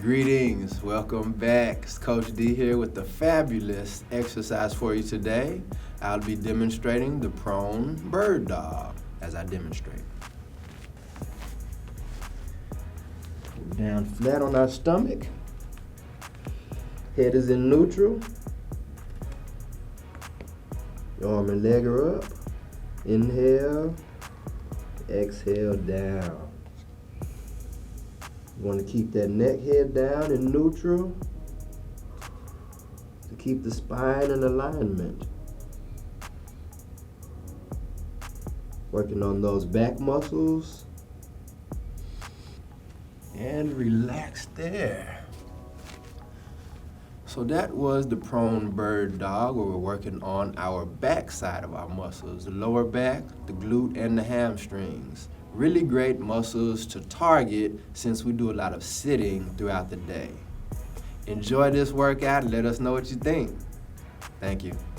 Greetings, welcome back. It's Coach D here with the fabulous exercise for you today. I'll be demonstrating the prone bird dog as I demonstrate. Down flat on our stomach. Head is in neutral. Arm and leg are up. Inhale, exhale down. You want to keep that neck head down in neutral to keep the spine in alignment. Working on those back muscles. And relax there. So that was the prone bird dog where we're working on our back side of our muscles, the lower back, the glute, and the hamstrings. Really great muscles to target since we do a lot of sitting throughout the day. Enjoy this workout and let us know what you think. Thank you.